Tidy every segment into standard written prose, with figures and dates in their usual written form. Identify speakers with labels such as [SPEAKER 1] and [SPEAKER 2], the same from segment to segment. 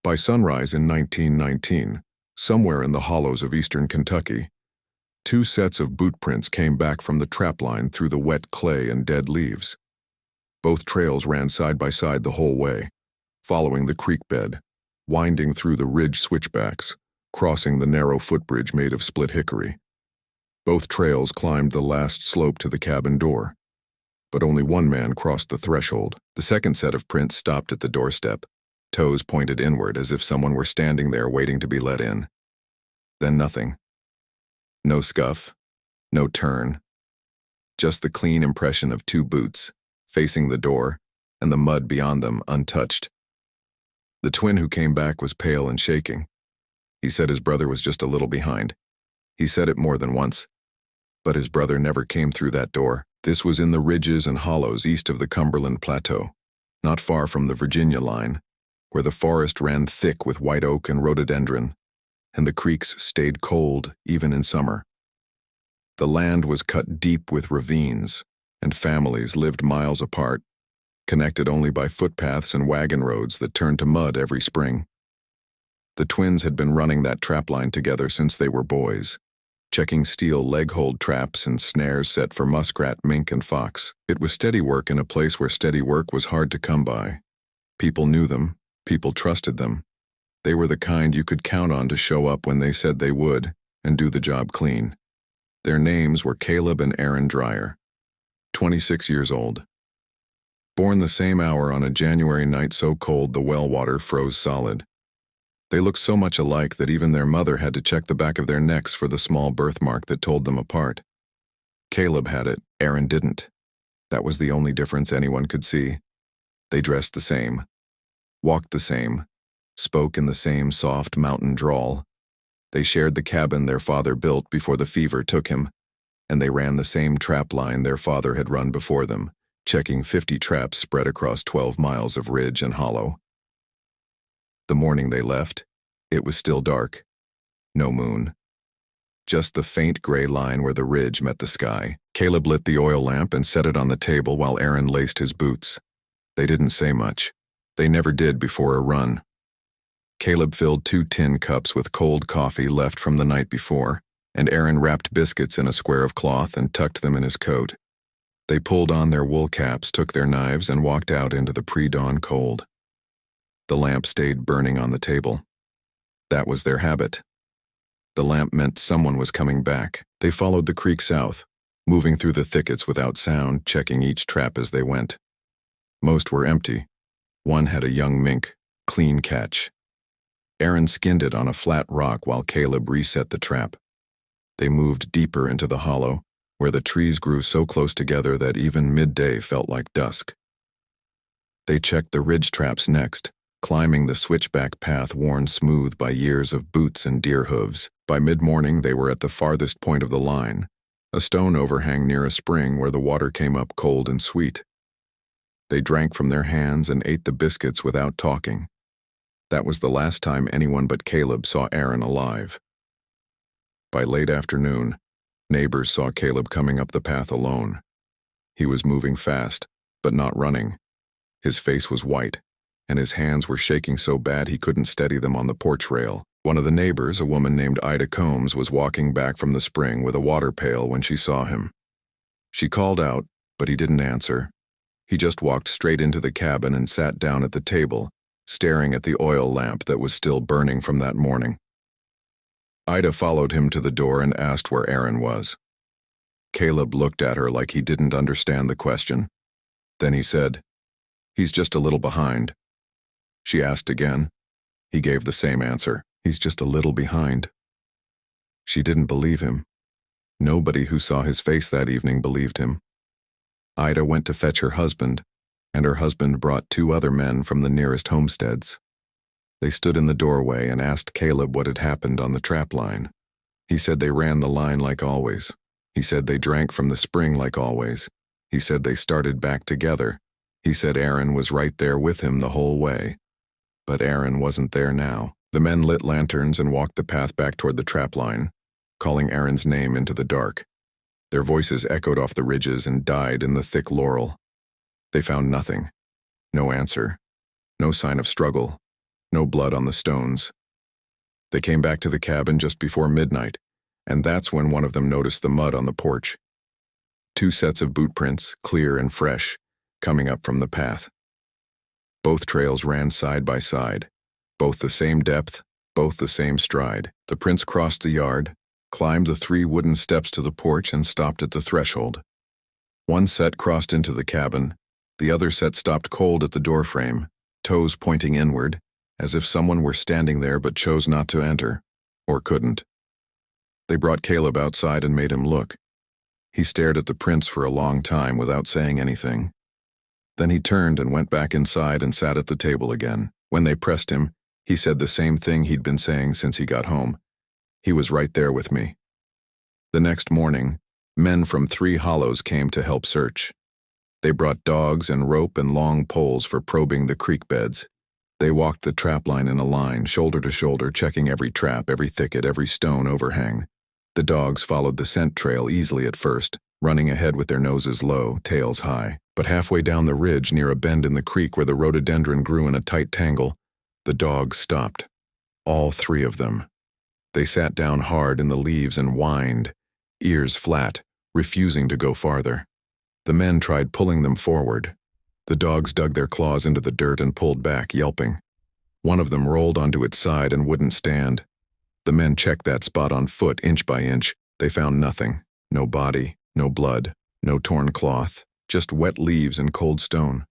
[SPEAKER 1] By sunrise in 1919, somewhere in the hollows of eastern Kentucky, two sets of bootprints came back from the trapline through the wet clay and dead leaves. Both trails ran side by side the whole way, following the creek bed, winding through the ridge switchbacks, crossing the narrow footbridge made of split hickory. Both trails climbed the last slope to the cabin door, but only one man crossed the threshold. The second set of prints stopped at the doorstep, toes pointed inward as if someone were standing there waiting to be let in. Then nothing. No scuff, no turn. Just the clean impression of two boots, facing the door, and the mud beyond them untouched. The twin who came back was pale and shaking. He said his brother was just a little behind. He said it more than once. But his brother never came through that door. This was in the ridges and hollows east of the Cumberland Plateau, not far from the Virginia line, where the forest ran thick with white oak and rhododendron, and the creeks stayed cold even in summer. The land was cut deep with ravines, and families lived miles apart, connected only by footpaths and wagon roads that turned to mud every spring. The twins had been running that trapline together since they were boys, checking steel leg-hold traps and snares set for muskrat, mink, and fox. It was steady work in a place where steady work was hard to come by. People knew them, people trusted them. They were the kind you could count on to show up when they said they would and do the job clean. Their names were Caleb and Aaron Dreyer, 26 years old. Born the same hour on a January night so cold the well water froze solid. They looked so much alike that even their mother had to check the back of their necks for the small birthmark that told them apart. Caleb had it, Aaron didn't. That was the only difference anyone could see. They dressed the same, walked the same, spoke in the same soft mountain drawl. They shared the cabin their father built before the fever took him, and they ran the same trap line their father had run before them, checking 50 traps spread across 12 miles of ridge and hollow. The morning they left, it was still dark. No moon. Just the faint gray line where the ridge met the sky. Caleb lit the oil lamp and set it on the table while Aaron laced his boots. They didn't say much. They never did before a run. Caleb filled 2 tin cups with cold coffee left from the night before, and Aaron wrapped biscuits in a square of cloth and tucked them in his coat. They pulled on their wool caps, took their knives, and walked out into the pre-dawn cold. The lamp stayed burning on the table. That was their habit. The lamp meant someone was coming back. They followed the creek south, moving through the thickets without sound, checking each trap as they went. Most were empty. One had a young mink, clean catch. Aaron skinned it on a flat rock while Caleb reset the trap. They moved deeper into the hollow, where the trees grew so close together that even midday felt like dusk. They checked the ridge traps next, climbing the switchback path worn smooth by years of boots and deer hooves. By mid-morning they were at the farthest point of the line, a stone overhang near a spring where the water came up cold and sweet. They drank from their hands and ate the biscuits without talking. That was the last time anyone but Caleb saw Aaron alive. By late afternoon, neighbors saw Caleb coming up the path alone. He was moving fast, but not running. His face was white, and his hands were shaking so bad he couldn't steady them on the porch rail. One of the neighbors, a woman named Ida Combs, was walking back from the spring with a water pail when she saw him. She called out, but he didn't answer. He just walked straight into the cabin and sat down at the table, staring at the oil lamp that was still burning from that morning. Ida followed him to the door and asked where Aaron was. Caleb looked at her like he didn't understand the question. Then he said, "He's just a little behind." She asked again. He gave the same answer. "He's just a little behind." She didn't believe him. Nobody who saw his face that evening believed him. Ida went to fetch her husband, and her husband brought 2 other men from the nearest homesteads. They stood in the doorway and asked Caleb what had happened on the trap line. He said they ran the line like always. He said they drank from the spring like always. He said they started back together. He said Aaron was right there with him the whole way. But Aaron wasn't there now. The men lit lanterns and walked the path back toward the trap line, calling Aaron's name into the dark. Their voices echoed off the ridges and died in the thick laurel. They found nothing. No answer. No sign of struggle. no blood on the stones. They came back to the cabin just before midnight, and that's when one of them noticed the mud on the porch. 2 sets of boot prints, clear and fresh, coming up from the path. Both trails ran side by side, both the same depth, both the same stride. The prints crossed the yard, climbed the 3 wooden steps to the porch, and stopped at the threshold. One set crossed into the cabin, the other set stopped cold at the doorframe, toes pointing inward, as if someone were standing there but chose not to enter, or couldn't. They brought Caleb outside and made him look. He stared at the prints for a long time without saying anything. Then he turned and went back inside and sat at the table again. When they pressed him, he said the same thing he'd been saying since he got home. He was right there with me. The next morning, men from 3 hollows came to help search. They brought dogs and rope and long poles for probing the creek beds. They walked the trapline in a line, shoulder to shoulder, checking every trap, every thicket, every stone overhang. The dogs followed the scent trail easily at first, running ahead with their noses low, tails high. But halfway down the ridge, near a bend in the creek where the rhododendron grew in a tight tangle, the dogs stopped. All 3 of them. They sat down hard in the leaves and whined, ears flat, refusing to go farther. The men tried pulling them forward. The dogs dug their claws into the dirt and pulled back, yelping. One of them rolled onto its side and wouldn't stand. The men checked that spot on foot, inch by inch. They found nothing. No body, no blood, no torn cloth, just wet leaves and cold stone.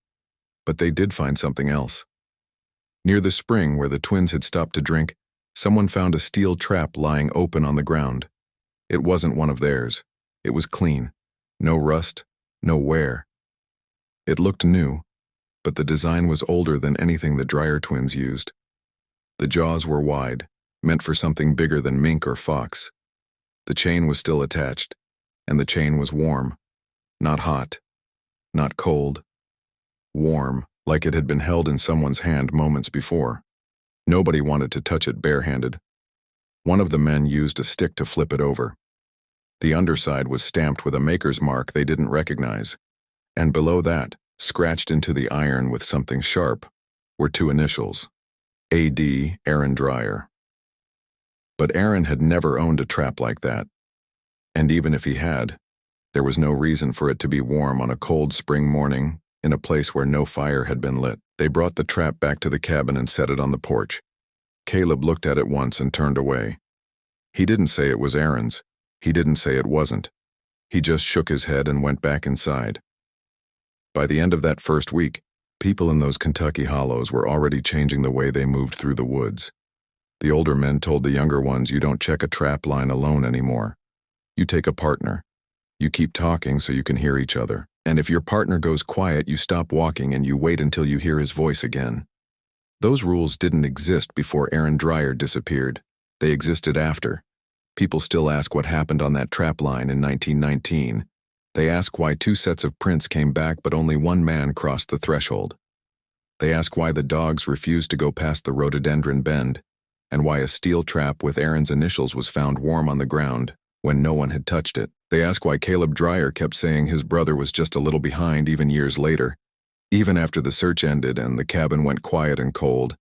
[SPEAKER 1] But they did find something else. Near the spring where the twins had stopped to drink, someone found a steel trap lying open on the ground. It wasn't one of theirs. It was clean. No rust, no wear. It looked new, but the design was older than anything the Dryer twins used. The jaws were wide, meant for something bigger than mink or fox. The chain was still attached, and the chain was warm. Not hot, not cold. Warm, like it had been held in someone's hand moments before. Nobody wanted to touch it barehanded. One of the men used a stick to flip it over. The underside was stamped with a maker's mark they didn't recognize, and below that, scratched into the iron with something sharp, were 2 initials, A.D. Aaron Dryer. But Aaron had never owned a trap like that, and even if he had, there was no reason for it to be warm on a cold spring morning in a place where no fire had been lit. They brought the trap back to the cabin and set it on the porch. Caleb looked at it once and turned away. He didn't say it was Aaron's. He didn't say it wasn't. He just shook his head and went back inside. By the end of that first week, people in those Kentucky hollows were already changing the way they moved through the woods. The older men told the younger ones, you don't check a trap line alone anymore. You take a partner. You keep talking so you can hear each other. And if your partner goes quiet, you stop walking and you wait until you hear his voice again. Those rules didn't exist before Aaron Dryer disappeared. They existed after. People still ask what happened on that trap line in 1919. They ask why 2 sets of prints came back but only 1 man crossed the threshold. They ask why the dogs refused to go past the rhododendron bend, and why a steel trap with Aaron's initials was found warm on the ground when no one had touched it. They ask why Caleb Dryer kept saying his brother was just a little behind even years later, even after the search ended and the cabin went quiet and cold.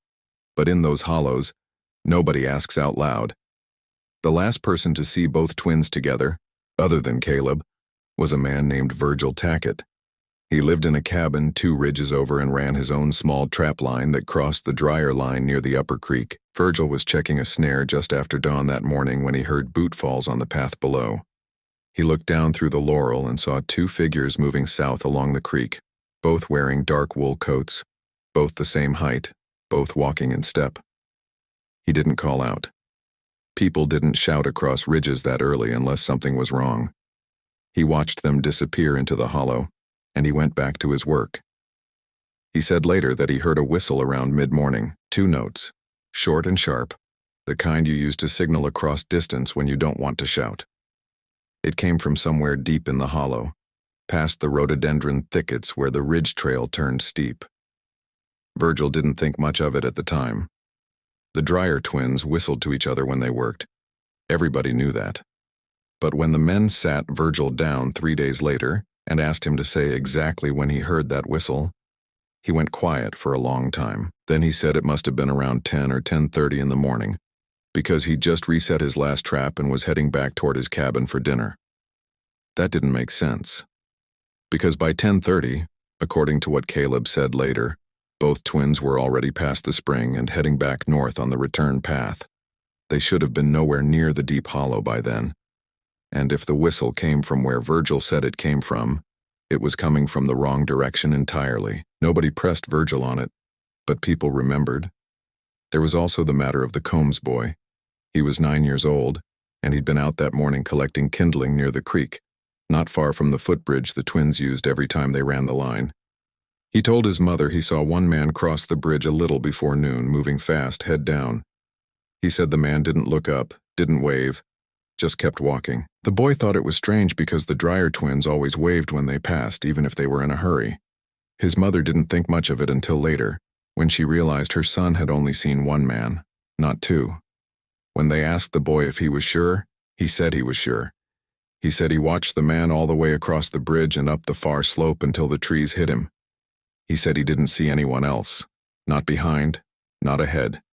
[SPEAKER 1] But in those hollows, nobody asks out loud. The last person to see both twins together, other than Caleb, was a man named Virgil Tackett. He lived in a cabin 2 ridges over and ran his own small trap line that crossed the Dryer line near the upper creek. Virgil was checking a snare just after dawn that morning when he heard boot falls on the path below. He looked down through the laurel and saw 2 figures moving south along the creek, both wearing dark wool coats, both the same height, both walking in step. He didn't call out. People didn't shout across ridges that early unless something was wrong. He watched them disappear into the hollow, and he went back to his work. He said later that he heard a whistle around mid-morning, 2 notes, short and sharp, the kind you use to signal across distance when you don't want to shout. It came from somewhere deep in the hollow, past the rhododendron thickets where the ridge trail turned steep. Virgil didn't think much of it at the time. The Dryer twins whistled to each other when they worked. Everybody knew that. But when the men sat Virgil down 3 days later and asked him to say exactly when he heard that whistle, He went quiet for a long time. Then he said it must have been around 10 or 10:30 in the morning, because he'd just reset his last trap and was heading back toward his cabin for dinner. That didn't make sense, because by 10:30, according to what Caleb said later, both twins were already past the spring and heading back north on the return path. They should have been nowhere near the deep hollow by then. And if the whistle came from where Virgil said it came from, it was coming from the wrong direction entirely. Nobody pressed Virgil on it, but people remembered. There was also the matter of the Combs boy. He was 9 years old, and he'd been out that morning collecting kindling near the creek, not far from the footbridge the twins used every time they ran the line. He told his mother he saw one man cross the bridge a little before noon, moving fast, head down. He said the man didn't look up, didn't wave, just kept walking. The boy thought it was strange because the Dreyer twins always waved when they passed, even if they were in a hurry. His mother didn't think much of it until later, when she realized her son had only seen one man, not two. When they asked the boy if he was sure, he said he was sure. He said he watched the man all the way across the bridge and up the far slope until the trees hit him. He said he didn't see anyone else, not behind, not ahead,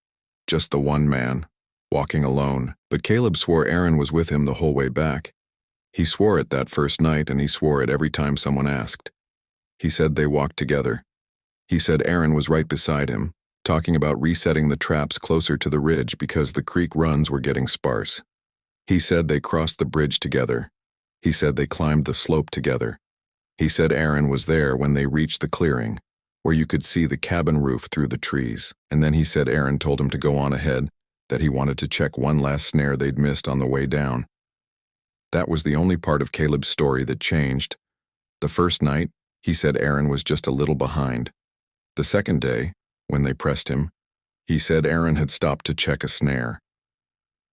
[SPEAKER 1] just the one man, walking alone. But Caleb swore Aaron was with him the whole way back. He swore it that first night, and he swore it every time someone asked. He said they walked together. He said Aaron was right beside him, talking about resetting the traps closer to the ridge because the creek runs were getting sparse. He said they crossed the bridge together. He said they climbed the slope together. He said Aaron was there when they reached the clearing, where you could see the cabin roof through the trees, and then he said Aaron told him to go on ahead, that he wanted to check one last snare they'd missed on the way down. That was the only part of Caleb's story that changed. The first night, he said Aaron was just a little behind. The second day, when they pressed him, he said Aaron had stopped to check a snare.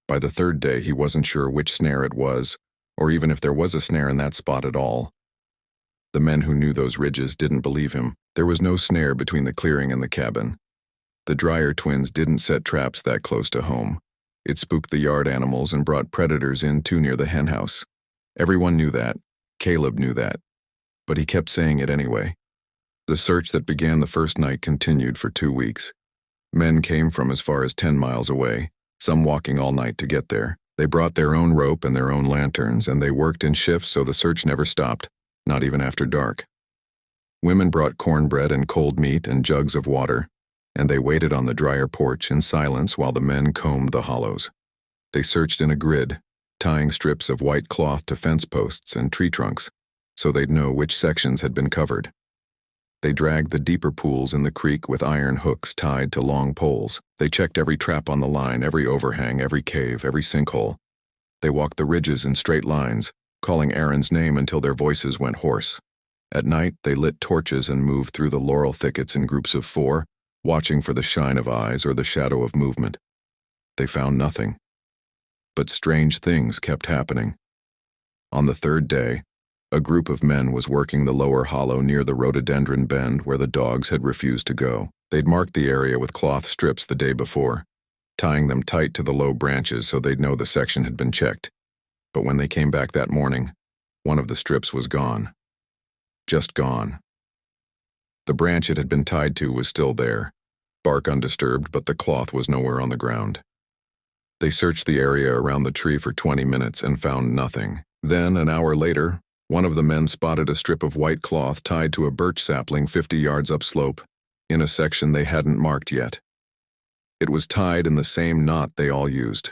[SPEAKER 1] By the third day, he wasn't sure which snare it was, or even if there was a snare in that spot at all. The men who knew those ridges didn't believe him. There was no snare between the clearing and the cabin. The Dreyer twins didn't set traps that close to home. It spooked the yard animals and brought predators in too near the henhouse. Everyone knew that. Caleb knew that. But he kept saying it anyway. The search that began the first night continued for 2 weeks. Men came from as far as 10 miles away, some walking all night to get there. They brought their own rope and their own lanterns, and they worked in shifts so the search never stopped, not even after dark. Women brought cornbread and cold meat and jugs of water, and they waited on the Dreyer porch in silence while the men combed the hollows. They searched in a grid, tying strips of white cloth to fence posts and tree trunks, so they'd know which sections had been covered. They dragged the deeper pools in the creek with iron hooks tied to long poles. They checked every trap on the line, every overhang, every cave, every sinkhole. They walked the ridges in straight lines, calling Aaron's name until their voices went hoarse. At night, they lit torches and moved through the laurel thickets in groups of 4, watching for the shine of eyes or the shadow of movement. They found nothing. But strange things kept happening. On the third day, a group of men was working the lower hollow near the rhododendron bend where the dogs had refused to go. They'd marked the area with cloth strips the day before, tying them tight to the low branches so they'd know the section had been checked. But when they came back that morning, one of the strips was gone. Just gone. The branch it had been tied to was still there, bark undisturbed, but the cloth was nowhere on the ground. They searched the area around the tree for 20 minutes and found nothing. Then, an hour later, one of the men spotted a strip of white cloth tied to a birch sapling 50 yards upslope, in a section they hadn't marked yet. It was tied in the same knot they all used.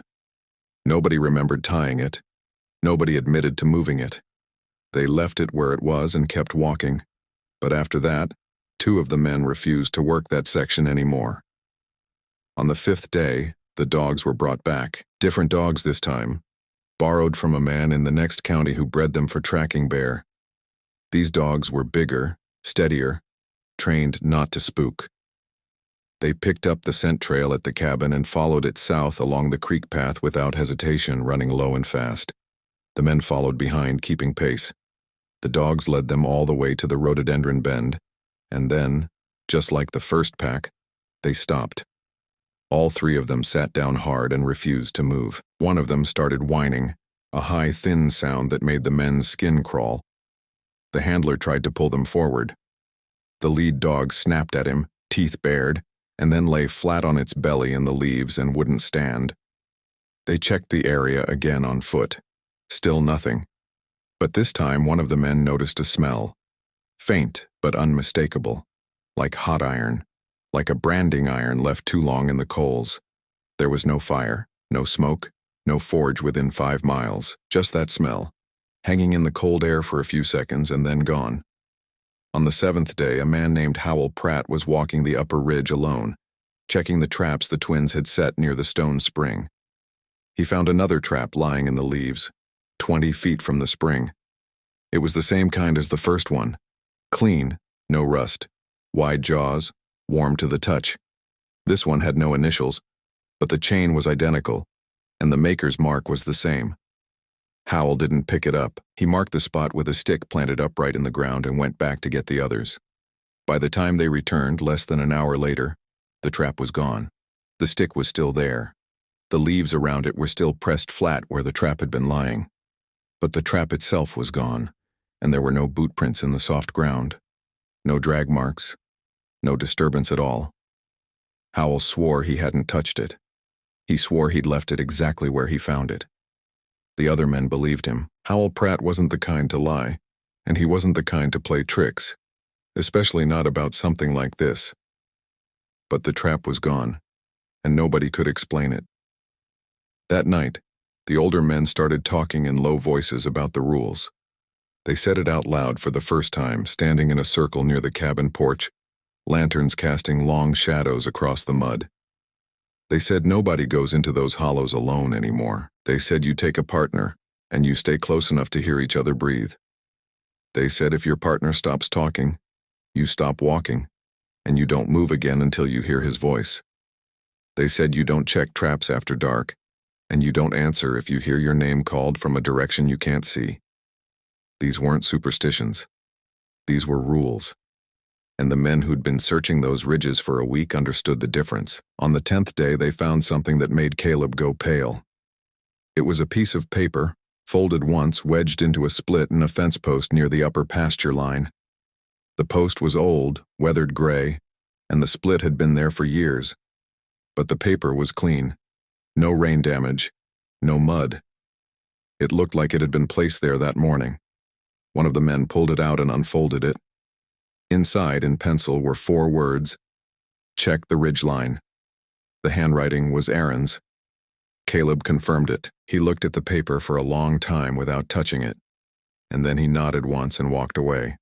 [SPEAKER 1] Nobody remembered tying it. Nobody admitted to moving it. They left it where it was and kept walking, but after that, 2 of the men refused to work that section anymore. On the 5th day, the dogs were brought back. Different dogs this time, borrowed from a man in the next county who bred them for tracking bear. These dogs were bigger, steadier, trained not to spook. They picked up the scent trail at the cabin and followed it south along the creek path without hesitation, running low and fast. The men followed behind, keeping pace. The dogs led them all the way to the rhododendron bend, and then, just like the first pack, they stopped. All 3 of them sat down hard and refused to move. One of them started whining, a high, thin sound that made the men's skin crawl. The handler tried to pull them forward. The lead dog snapped at him, teeth bared, and then lay flat on its belly in the leaves and wouldn't stand. They checked the area again on foot. Still nothing. But this time one of the men noticed a smell. Faint but unmistakable. Like hot iron. Like a branding iron left too long in the coals. There was no fire, no smoke, no forge within 5 miles. Just that smell. Hanging in the cold air for a few seconds and then gone. On the 7th day, a man named Howell Pratt was walking the upper ridge alone, checking the traps the twins had set near the stone spring. He found another trap lying in the leaves, 20 feet from the spring. It was the same kind as the first one. Clean, no rust, wide jaws, warm to the touch. This one had no initials, but the chain was identical, and the maker's mark was the same. Howell didn't pick it up. He marked the spot with a stick planted upright in the ground and went back to get the others. By the time they returned, less than an hour later, the trap was gone. The stick was still there. The leaves around it were still pressed flat where the trap had been lying. But the trap itself was gone, and there were no boot prints in the soft ground. No drag marks. No disturbance at all. Howell swore he hadn't touched it. He swore he'd left it exactly where he found it. The other men believed him. Howell Pratt wasn't the kind to lie, and he wasn't the kind to play tricks, especially not about something like this. But the trap was gone, and nobody could explain it. That night, the older men started talking in low voices about the rules. They said it out loud for the first time, standing in a circle near the cabin porch, lanterns casting long shadows across the mud. They said nobody goes into those hollows alone anymore. They said you take a partner, and you stay close enough to hear each other breathe. They said if your partner stops talking, you stop walking, and you don't move again until you hear his voice. They said you don't check traps after dark, and you don't answer if you hear your name called from a direction you can't see. These weren't superstitions. These were rules. And the men who'd been searching those ridges for a week understood the difference. On the 10th day, they found something that made Caleb go pale. It was a piece of paper, folded once, wedged into a split in a fence post near the upper pasture line. The post was old, weathered gray, and the split had been there for years. But the paper was clean. No rain damage, no mud. It looked like it had been placed there that morning. One of the men pulled it out and unfolded it. Inside, in pencil, were 4 words: check the ridgeline. The handwriting was Aaron's. Caleb confirmed it. He looked at the paper for a long time without touching it, and then he nodded once and walked away.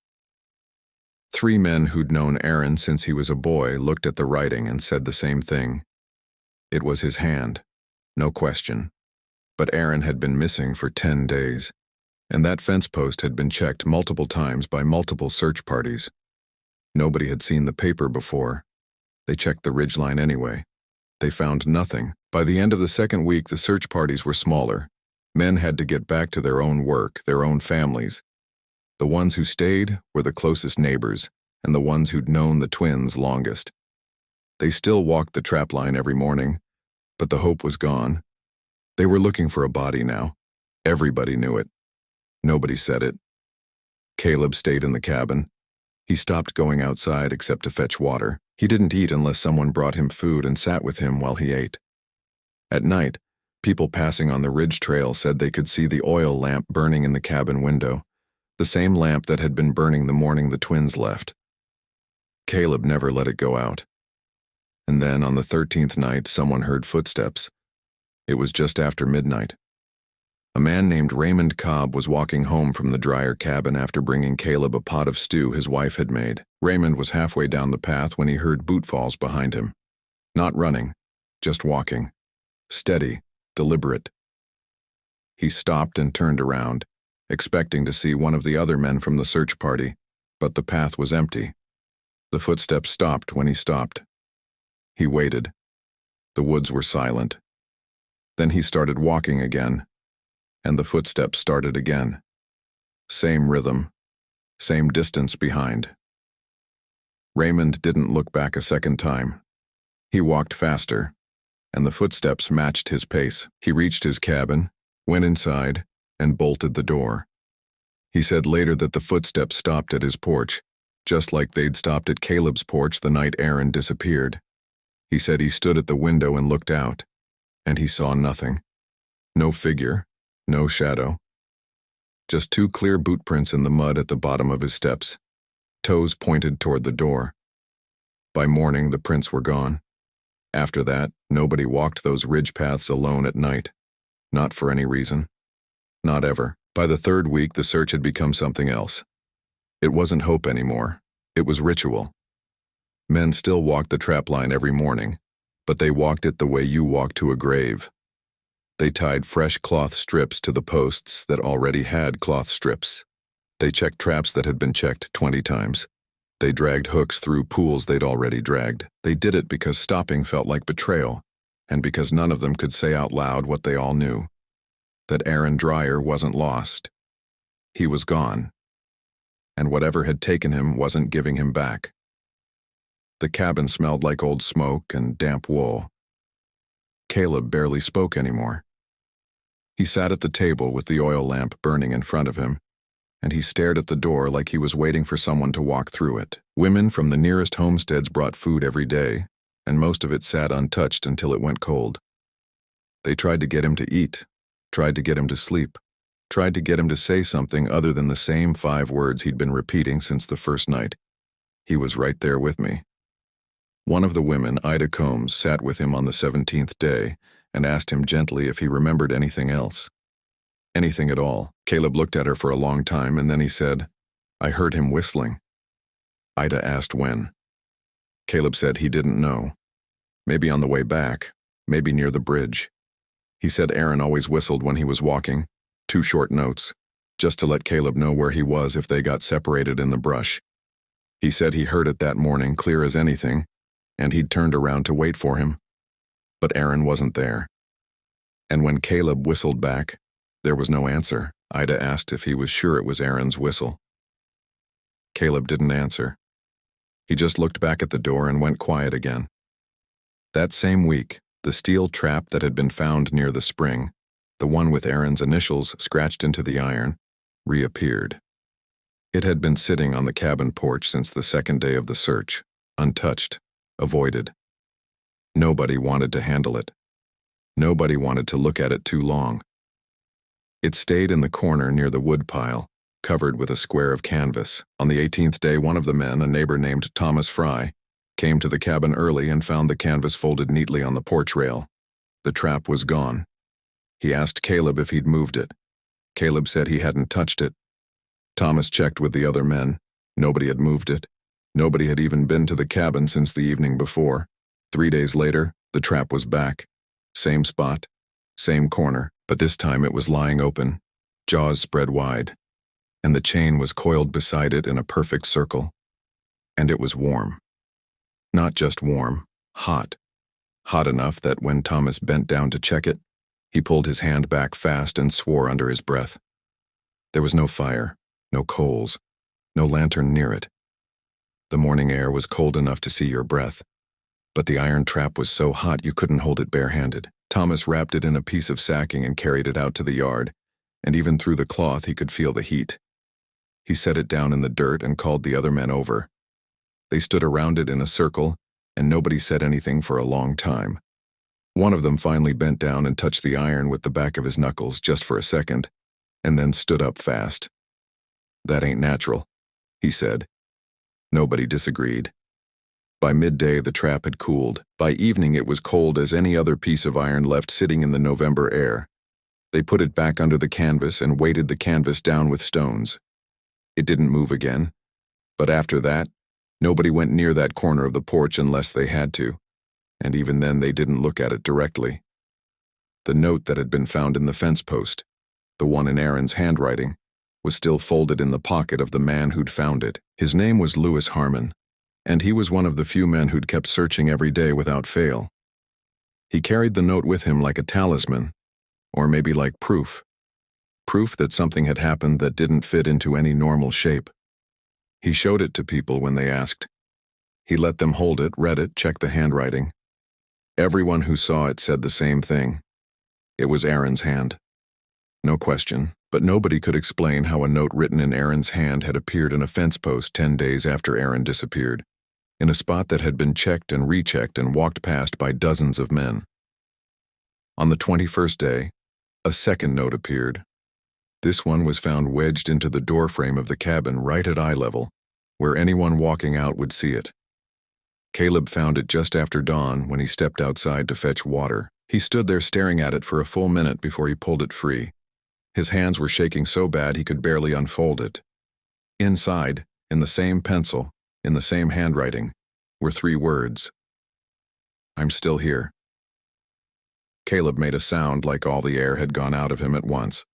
[SPEAKER 1] 3 men who'd known Aaron since he was a boy looked at the writing and said the same thing. It was his hand, no question. But Aaron had been missing for 10 days, and that fence post had been checked multiple times by multiple search parties. Nobody had seen the paper before. They checked the ridgeline anyway. They found nothing. By the end of the 2nd week, the search parties were smaller. Men had to get back to their own work, their own families. The ones who stayed were the closest neighbors, and the ones who'd known the twins longest. They still walked the trapline every morning, but the hope was gone. They were looking for a body now. Everybody knew it. Nobody said it. Caleb stayed in the cabin. He stopped going outside except to fetch water. He didn't eat unless someone brought him food and sat with him while he ate. At night, people passing on the ridge trail said they could see the oil lamp burning in the cabin window, the same lamp that had been burning the morning the twins left. Caleb never let it go out. And then, on the 13th night, someone heard footsteps. It was just after midnight. A man named Raymond Cobb was walking home from the Dryer cabin after bringing Caleb a pot of stew his wife had made. Raymond was halfway down the path when he heard bootfalls behind him. Not running, just walking. Steady, deliberate. He stopped and turned around, expecting to see one of the other men from the search party, but the path was empty. The footsteps stopped when he stopped. He waited. The woods were silent. Then he started walking again, and the footsteps started again. Same rhythm, same distance behind. Raymond didn't look back a second time. He walked faster, and the footsteps matched his pace. He reached his cabin, went inside, and bolted the door. He said later that the footsteps stopped at his porch, just like they'd stopped at Caleb's porch the night Aaron disappeared. He said he stood at the window and looked out, and he saw nothing. No figure, no shadow. Just 2 clear boot prints in the mud at the bottom of his steps. Toes pointed toward the door. By morning, the prints were gone. After that, nobody walked those ridge paths alone at night. Not for any reason. Not ever. By the 3rd week, the search had become something else. It wasn't hope anymore. It was ritual. Men still walked the trapline every morning, but they walked it the way you walk to a grave. They tied fresh cloth strips to the posts that already had cloth strips. They checked traps that had been checked 20 times. They dragged hooks through pools they'd already dragged. They did it because stopping felt like betrayal, and because none of them could say out loud what they all knew. That Aaron Dreyer wasn't lost. He was gone. And whatever had taken him wasn't giving him back. The cabin smelled like old smoke and damp wool. Caleb barely spoke anymore. He sat at the table with the oil lamp burning in front of him, and he stared at the door like he was waiting for someone to walk through it. Women from the nearest homesteads brought food every day, and most of it sat untouched until it went cold. They tried to get him to eat, tried to get him to sleep, tried to get him to say something other than the same 5 words he'd been repeating since the first night. He was right there with me. One of the women, Ida Combs, sat with him on the 17th day and asked him gently if he remembered anything else. Anything at all. Caleb looked at her for a long time, and then he said, "I heard him whistling." Ida asked when. Caleb said he didn't know. Maybe on the way back, maybe near the bridge. He said Aaron always whistled when he was walking, 2 short notes, just to let Caleb know where he was if they got separated in the brush. He said he heard it that morning, clear as anything, and he'd turned around to wait for him. But Aaron wasn't there. And when Caleb whistled back, there was no answer. Ida asked if he was sure it was Aaron's whistle. Caleb didn't answer. He just looked back at the door and went quiet again. That same week, the steel trap that had been found near the spring, the one with Aaron's initials scratched into the iron, reappeared. It had been sitting on the cabin porch since the 2nd day of the search, untouched, avoided. Nobody wanted to handle it. Nobody wanted to look at it too long. It stayed in the corner near the wood pile, covered with a square of canvas. On the 18th day, one of the men, a neighbor named Thomas Fry, came to the cabin early and found the canvas folded neatly on the porch rail. The trap was gone. He asked Caleb if he'd moved it. Caleb said he hadn't touched it. Thomas checked with the other men. Nobody had moved it. Nobody had even been to the cabin since the evening before. 3 days later, the trap was back. Same spot, same corner, but this time it was lying open, jaws spread wide, and the chain was coiled beside it in a perfect circle. And it was warm. Not just warm, hot. Hot enough that when Thomas bent down to check it, he pulled his hand back fast and swore under his breath. There was no fire, no coals, no lantern near it. The morning air was cold enough to see your breath, but the iron trap was so hot you couldn't hold it barehanded. Thomas wrapped it in a piece of sacking and carried it out to the yard, and even through the cloth he could feel the heat. He set it down in the dirt and called the other men over. They stood around it in a circle, and nobody said anything for a long time. One of them finally bent down and touched the iron with the back of his knuckles just for a second, and then stood up fast. "That ain't natural," he said. Nobody disagreed. By midday, the trap had cooled. By evening, it was cold as any other piece of iron left sitting in the November air. They put it back under the canvas and weighted the canvas down with stones. It didn't move again, but after that, nobody went near that corner of the porch unless they had to, and even then they didn't look at it directly. The note that had been found in the fence post, the one in Aaron's handwriting, was still folded in the pocket of the man who'd found it. His name was Lewis Harmon, and he was one of the few men who'd kept searching every day without fail. He carried the note with him like a talisman, or maybe like proof. Proof that something had happened that didn't fit into any normal shape. He showed it to people when they asked. He let them hold it, read it, check the handwriting. Everyone who saw it said the same thing. It was Aaron's hand. No question, But nobody could explain how a note written in Aaron's hand had appeared in a fence post 10 days after Aaron disappeared, in a spot that had been checked and rechecked and walked past by dozens of men. On the 21st day, a second note appeared. This one was found wedged into the doorframe of the cabin right at eye level, where anyone walking out would see it. Caleb found it just after dawn when he stepped outside to fetch water. He stood there staring at it for a full minute before he pulled it free. His hands were shaking so bad he could barely unfold it. Inside, in the same pencil, in the same handwriting, were 3 words. "I'm still here." Caleb made a sound like all the air had gone out of him at once.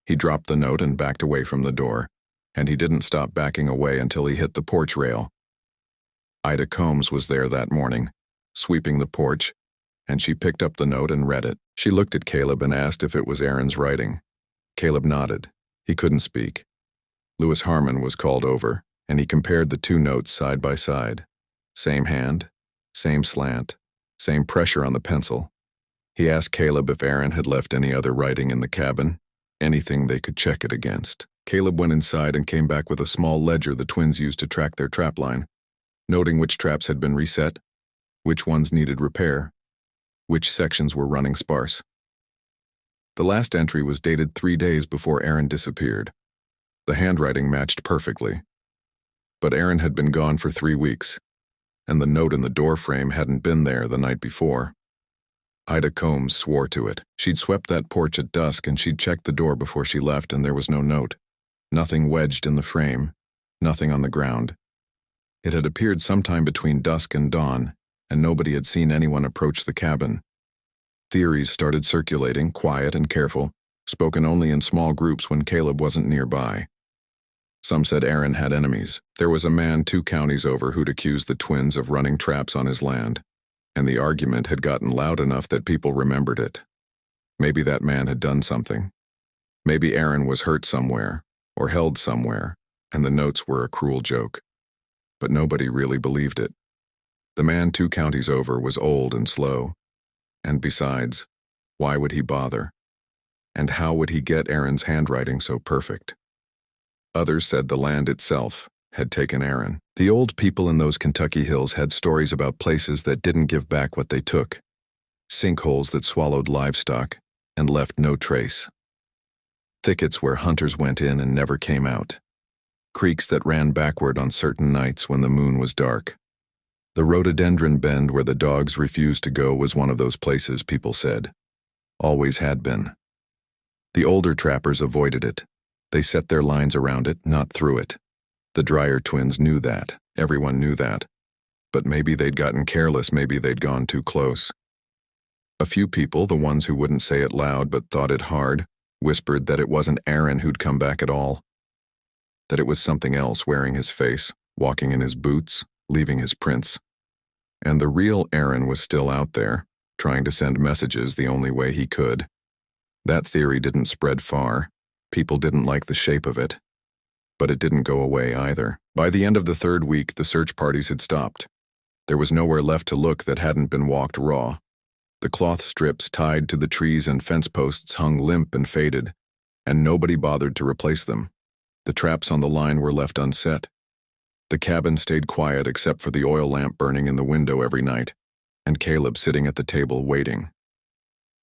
[SPEAKER 1] He dropped the note and backed away from the door, and he didn't stop backing away until he hit the porch rail. Ida Combs was there that morning, sweeping the porch, and she picked up the note and read it. She looked at Caleb and asked if it was Aaron's writing. Caleb nodded. He couldn't speak. Lewis Harmon was called over, and he compared the 2 notes side by side. Same hand, same slant, same pressure on the pencil. He asked Caleb if Aaron had left any other writing in the cabin, anything they could check it against. Caleb went inside and came back with a small ledger the twins used to track their trapline, noting which traps had been reset, which ones needed repair, which sections were running sparse. The last entry was dated 3 days before Aaron disappeared. The handwriting matched perfectly. But Aaron had been gone for 3 weeks, and the note in the doorframe hadn't been there the night before. Ida Combs swore to it. She'd swept that porch at dusk and she'd checked the door before she left, and there was no note. Nothing wedged in the frame, nothing on the ground. It had appeared sometime between dusk and dawn, and nobody had seen anyone approach the cabin. Theories started circulating, quiet and careful, spoken only in small groups when Caleb wasn't nearby. Some said Aaron had enemies. There was a man 2 counties over who'd accused the twins of running traps on his land, and the argument had gotten loud enough that people remembered it. Maybe that man had done something. Maybe Aaron was hurt somewhere, or held somewhere, and the notes were a cruel joke. But nobody really believed it. The man 2 counties over was old and slow. And besides, why would he bother? And how would he get Aaron's handwriting so perfect? Others said the land itself had taken Aaron. The old people in those Kentucky hills had stories about places that didn't give back what they took, sinkholes that swallowed livestock and left no trace, thickets where hunters went in and never came out, creeks that ran backward on certain nights when the moon was dark. The rhododendron bend where the dogs refused to go was one of those places, people said. Always had been. The older trappers avoided it. They set their lines around it, not through it. The Dreyer twins knew that. Everyone knew that. But maybe they'd gotten careless, maybe they'd gone too close. A few people, the ones who wouldn't say it loud but thought it hard, whispered that it wasn't Aaron who'd come back at all. That it was something else wearing his face, walking in his boots, leaving his prints. And the real Aaron was still out there, trying to send messages the only way he could. That theory didn't spread far. People didn't like the shape of it. But it didn't go away either. By the end of the 3rd week, the search parties had stopped. There was nowhere left to look that hadn't been walked raw. The cloth strips tied to the trees and fence posts hung limp and faded, and nobody bothered to replace them. The traps on the line were left unset. The cabin stayed quiet except for the oil lamp burning in the window every night, and Caleb sitting at the table waiting.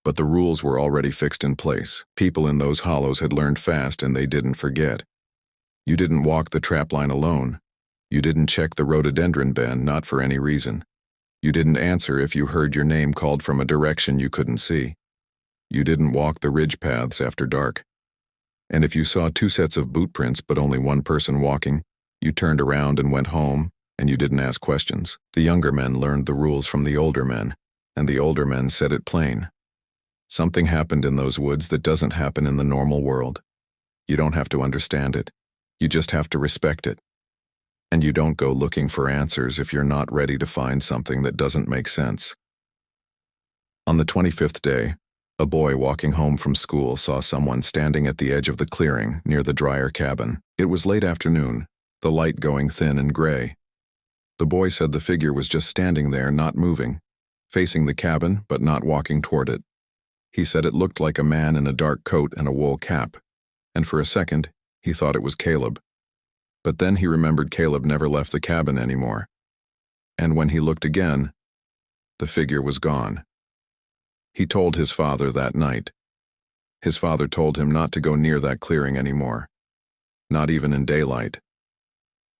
[SPEAKER 1] But the rules were already fixed in place. People in those hollows had learned fast, and they didn't forget. You didn't walk the trapline alone. You didn't check the rhododendron bend, not for any reason. You didn't answer if you heard your name called from a direction you couldn't see. You didn't walk the ridge paths after dark. And if you saw 2 sets of boot prints but only one person walking, you turned around and went home, and you didn't ask questions. The younger men learned the rules from the older men, and the older men said it plain. Something happened in those woods that doesn't happen in the normal world. You don't have to understand it. You just have to respect it. And you don't go looking for answers if you're not ready to find something that doesn't make sense. On the 25th day, a boy walking home from school saw someone standing at the edge of the clearing near the Dreyer cabin. It was late afternoon, the light going thin and gray. The boy said the figure was just standing there, not moving, facing the cabin but not walking toward it. He said it looked like a man in a dark coat and a wool cap. and for a second, he thought it was Caleb. But then he remembered Caleb never left the cabin anymore. And when he looked again, the figure was gone. He told his father that night. His father told him not to go near that clearing anymore, not even in daylight.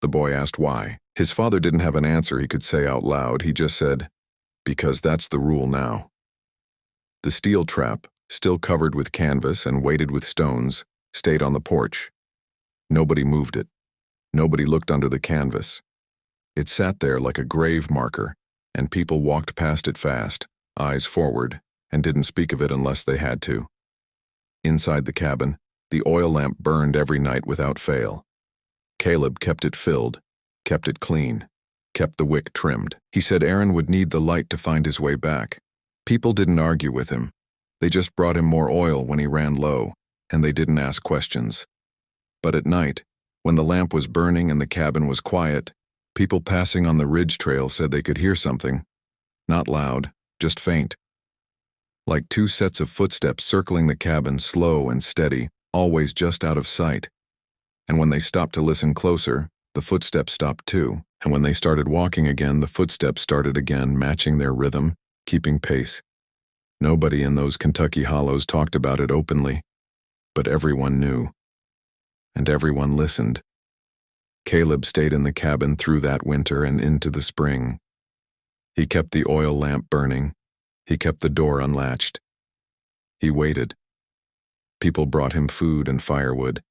[SPEAKER 1] The boy asked why. His father didn't have an answer he could say out loud. He just said, "Because that's the rule now." The steel trap, still covered with canvas and weighted with stones, stayed on the porch. Nobody moved it. Nobody looked under the canvas. It sat there like a grave marker, and people walked past it fast, eyes forward, and didn't speak of it unless they had to. Inside the cabin, the oil lamp burned every night without fail. Caleb kept it filled, kept it clean, kept the wick trimmed. He said Aaron would need the light to find his way back. People didn't argue with him. They just brought him more oil when he ran low, and they didn't ask questions. But at night, when the lamp was burning and the cabin was quiet, people passing on the ridge trail said they could hear something. Not loud, just faint. Like two sets of footsteps circling the cabin, slow and steady, always just out of sight. And when they stopped to listen closer, the footsteps stopped too. And when they started walking again, the footsteps started again, matching their rhythm, keeping pace. Nobody in those Kentucky hollows talked about it openly, but everyone knew. And everyone listened. Caleb stayed in the cabin through that winter and into the spring. He kept the oil lamp burning. He kept the door unlatched. He waited. People brought him food and firewood,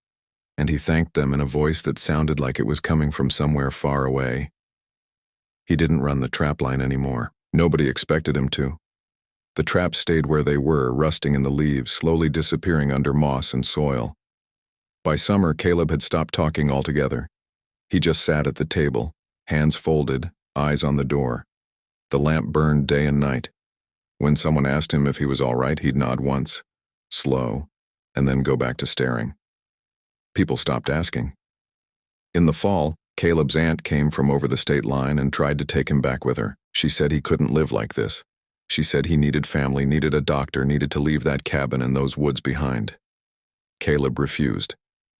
[SPEAKER 1] and he thanked them in a voice that sounded like it was coming from somewhere far away. He didn't run the trapline anymore. Nobody expected him to. The traps stayed where they were, rusting in the leaves, slowly disappearing under moss and soil. By summer, Caleb had stopped talking altogether. He just sat at the table, hands folded, eyes on the door. The lamp burned day and night. When someone asked him if he was all right, he'd nod once, slow, and then go back to staring. People stopped asking. In the fall, Caleb's aunt came from over the state line and tried to take him back with her. She said he couldn't live like this. She said he needed family, needed a doctor, needed to leave that cabin and those woods behind. Caleb refused.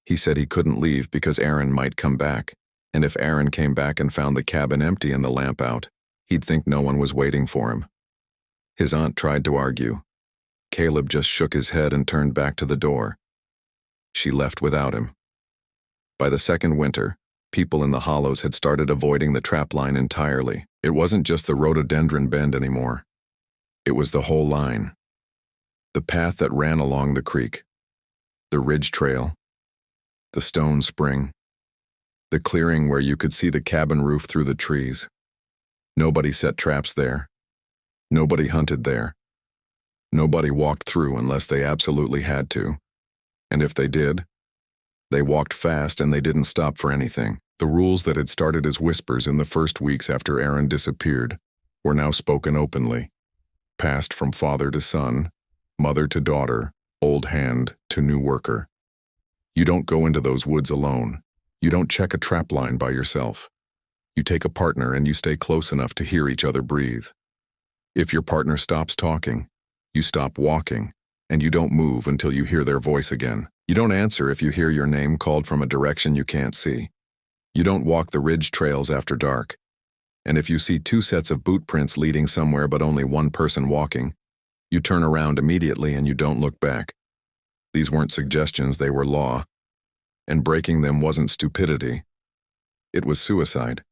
[SPEAKER 1] He said he couldn't leave because Aaron might come back, and if Aaron came back and found the cabin empty and the lamp out, he'd think no one was waiting for him. His aunt tried to argue. Caleb just shook his head and turned back to the door. She left without him. By the second winter, people in the hollows had started avoiding the trapline entirely. It wasn't just the rhododendron bend anymore. It was the whole line. The path that ran along the creek, the ridge trail, the stone spring, the clearing where you could see the cabin roof through the trees. Nobody set traps there. Nobody hunted there. Nobody walked through unless they absolutely had to. And if they did, they walked fast and they didn't stop for anything. The rules that had started as whispers in the first weeks after Aaron disappeared were now spoken openly, passed from father to son, mother to daughter, old hand to new worker. You don't go into those woods alone. You don't check a trapline by yourself. You take a partner and you stay close enough to hear each other breathe. If your partner stops talking, you stop walking, and you don't move until you hear their voice again. You don't answer if you hear your name called from a direction you can't see. You don't walk the ridge trails after dark. And if you see two sets of boot prints leading somewhere but only one person walking, you turn around immediately and you don't look back. These weren't suggestions, they were law. And breaking them wasn't stupidity. It was suicide.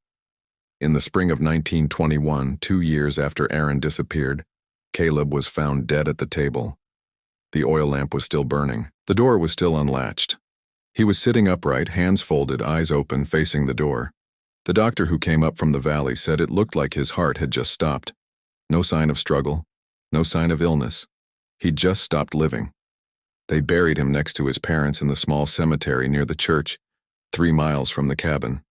[SPEAKER 1] In the spring of 1921, 2 years after Aaron disappeared, Caleb was found dead at the table. The oil lamp was still burning. The door was still unlatched. He was sitting upright, hands folded, eyes open, facing the door. The doctor who came up from the valley said it looked like his heart had just stopped. No sign of struggle, no sign of illness. He'd just stopped living. They buried him next to his parents in the small cemetery near the church, 3 miles from the cabin.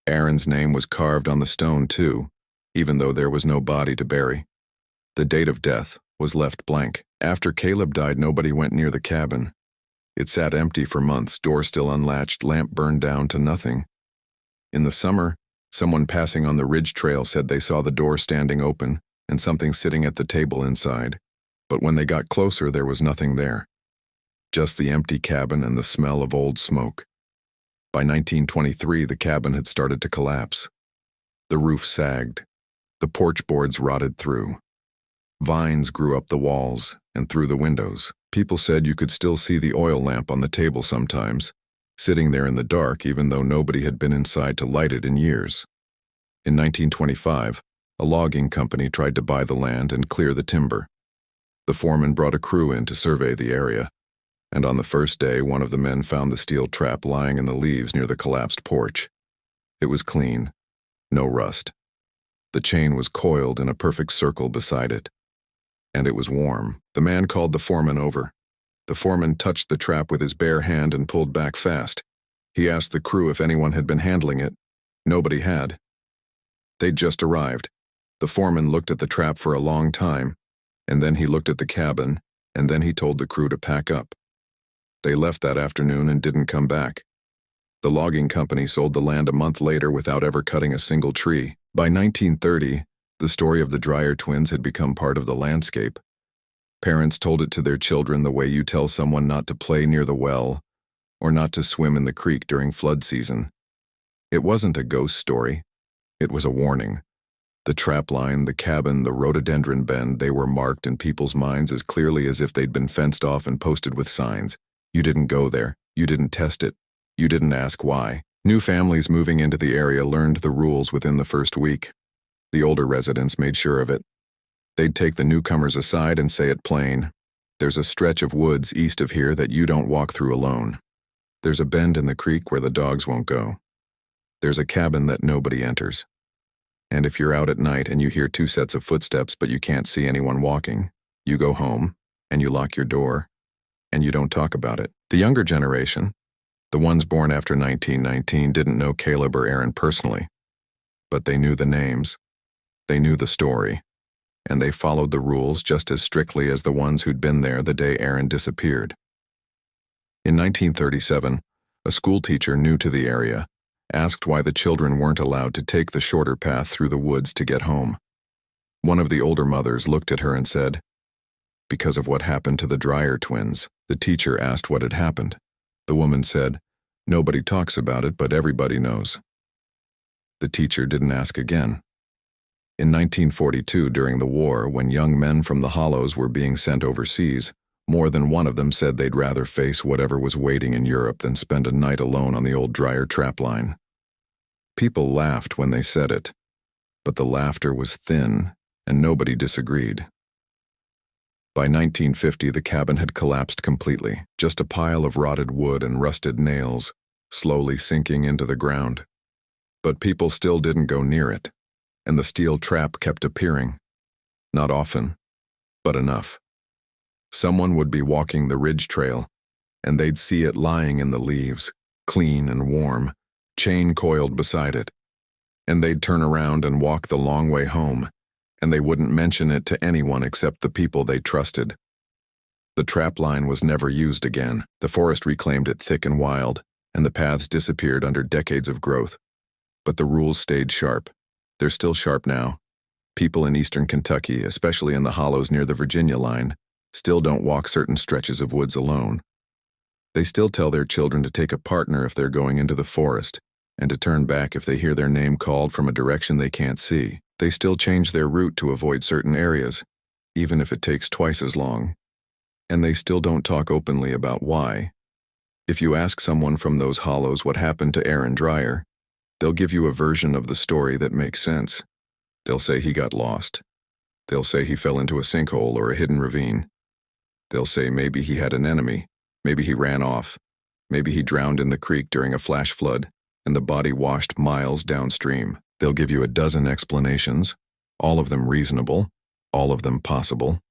[SPEAKER 1] Aaron's name was carved on the stone too, even though there was no body to bury. The date of death was left blank. After Caleb died, nobody went near the cabin. It sat empty for months, door still unlatched, lamp burned down to nothing. In the summer, someone passing on the ridge trail said they saw the door standing open and something sitting at the table inside. But when they got closer, there was nothing there. just the empty cabin and the smell of old smoke. By 1923, the cabin had started to collapse. The roof sagged. The porch boards rotted through. Vines grew up the walls and through the windows. People said you could still see the oil lamp on the table sometimes, sitting there in the dark even though nobody had been inside to light it in years. In 1925, a logging company tried to buy the land and clear the timber. The foreman brought a crew in to survey the area, and on the first day, one of the men found the steel trap lying in the leaves near the collapsed porch. It was clean, no rust. The chain was coiled in a perfect circle beside it, and it was warm. The man called the foreman over. The foreman touched the trap with his bare hand and pulled back fast. He asked the crew if anyone had been handling it. Nobody had. They'd just arrived. The foreman looked at the trap for a long time, and then he looked at the cabin, and then he told the crew to pack up. They left that afternoon and didn't come back. The logging company sold the land a month later without ever cutting a single tree. By 1930, the story of the Dreyer twins had become part of the landscape. Parents told it to their children the way you tell someone not to play near the well or not to swim in the creek during flood season. It wasn't a ghost story. It was a warning. The trapline, the cabin, the rhododendron bend, they were marked in people's minds as clearly as if they'd been fenced off and posted with signs. You didn't go there. You didn't test it. You didn't ask why. New families moving into the area learned the rules within the first week. The older residents made sure of it. They'd take the newcomers aside and say it plain. There's a stretch of woods east of here that you don't walk through alone. There's a bend in the creek where the dogs won't go. There's a cabin that nobody enters. And if you're out at night and you hear two sets of footsteps but you can't see anyone walking, you go home and you lock your door and you don't talk about it. The younger generation, the ones born after 1919, didn't know Caleb or Aaron personally, but they knew the names, they knew the story, and they followed the rules just as strictly as the ones who'd been there the day Aaron disappeared. In 1937, a schoolteacher new to the area asked why the children weren't allowed to take the shorter path through the woods to get home. One of the older mothers looked at her and said, "Because of what happened to the Dreyer twins." The teacher asked what had happened. The woman said, "Nobody talks about it, but everybody knows." The teacher didn't ask again. In 1942, during the war, when young men from the Hollows were being sent overseas, more than one of them said they'd rather face whatever was waiting in Europe than spend a night alone on the old Dreyer trapline. People laughed when they said it, but the laughter was thin, and nobody disagreed. By 1950, the cabin had collapsed completely, just a pile of rotted wood and rusted nails, slowly sinking into the ground. But people still didn't go near it, and the steel trap kept appearing. Not often, but enough. Someone would be walking the ridge trail, and they'd see it lying in the leaves, clean and warm, chain coiled beside it. And they'd turn around and walk the long way home, and they wouldn't mention it to anyone except the people they trusted. The trapline was never used again. The forest reclaimed it thick and wild, and the paths disappeared under decades of growth. But the rules stayed sharp. They're still sharp now. People in eastern Kentucky, especially in the hollows near the Virginia line, still don't walk certain stretches of woods alone. They still tell their children to take a partner if they're going into the forest, and to turn back if they hear their name called from a direction they can't see. They still change their route to avoid certain areas, even if it takes twice as long. And they still don't talk openly about why. If you ask someone from those hollows what happened to Aaron Dreyer, they'll give you a version of the story that makes sense. They'll say he got lost. They'll say he fell into a sinkhole or a hidden ravine. They'll say maybe he had an enemy, maybe he ran off, maybe he drowned in the creek during a flash flood, and the body washed miles downstream. They'll give you a dozen explanations, all of them reasonable, all of them possible.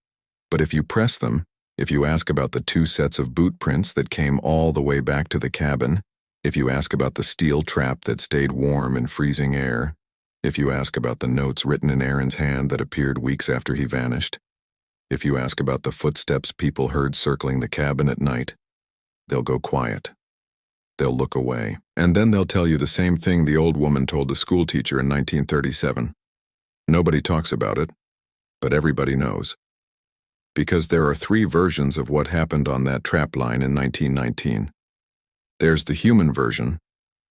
[SPEAKER 1] But if you press them, if you ask about the 2 sets of boot prints that came all the way back to the cabin, if you ask about the steel trap that stayed warm in freezing air, if you ask about the notes written in Aaron's hand that appeared weeks after he vanished, if you ask about the footsteps people heard circling the cabin at night, they'll go quiet. They'll look away. And then they'll tell you the same thing the old woman told the schoolteacher in 1937. Nobody talks about it, but everybody knows. Because there are three versions of what happened on that trapline in 1919. There's the human version,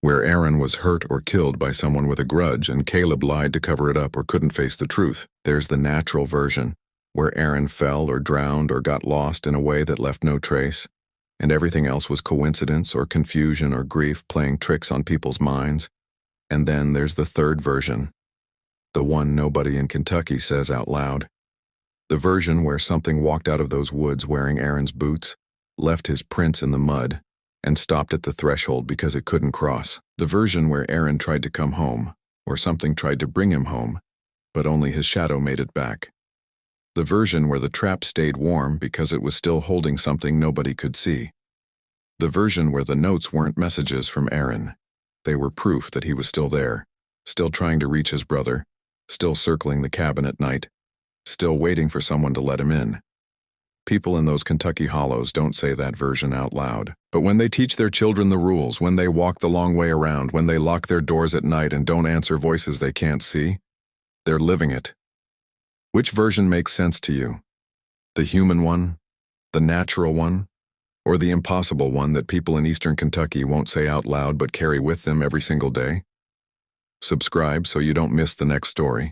[SPEAKER 1] where Aaron was hurt or killed by someone with a grudge and Caleb lied to cover it up or couldn't face the truth. There's the natural version, where Aaron fell or drowned or got lost in a way that left no trace, and everything else was coincidence or confusion or grief playing tricks on people's minds. And then there's the third version, the one nobody in Kentucky says out loud. The version where something walked out of those woods wearing Aaron's boots, left his prints in the mud, and stopped at the threshold because it couldn't cross. The version where Aaron tried to come home, or something tried to bring him home, but only his shadow made it back. The version where the trap stayed warm because it was still holding something nobody could see. The version where the notes weren't messages from Aaron. They were proof that he was still there, still trying to reach his brother, still circling the cabin at night, still waiting for someone to let him in. People in those Kentucky hollows don't say that version out loud. But when they teach their children the rules, when they walk the long way around, when they lock their doors at night and don't answer voices they can't see, they're living it. Which version makes sense to you? The human one? The natural one? Or the impossible one that people in Eastern Kentucky won't say out loud but carry with them every single day? Subscribe so you don't miss the next story.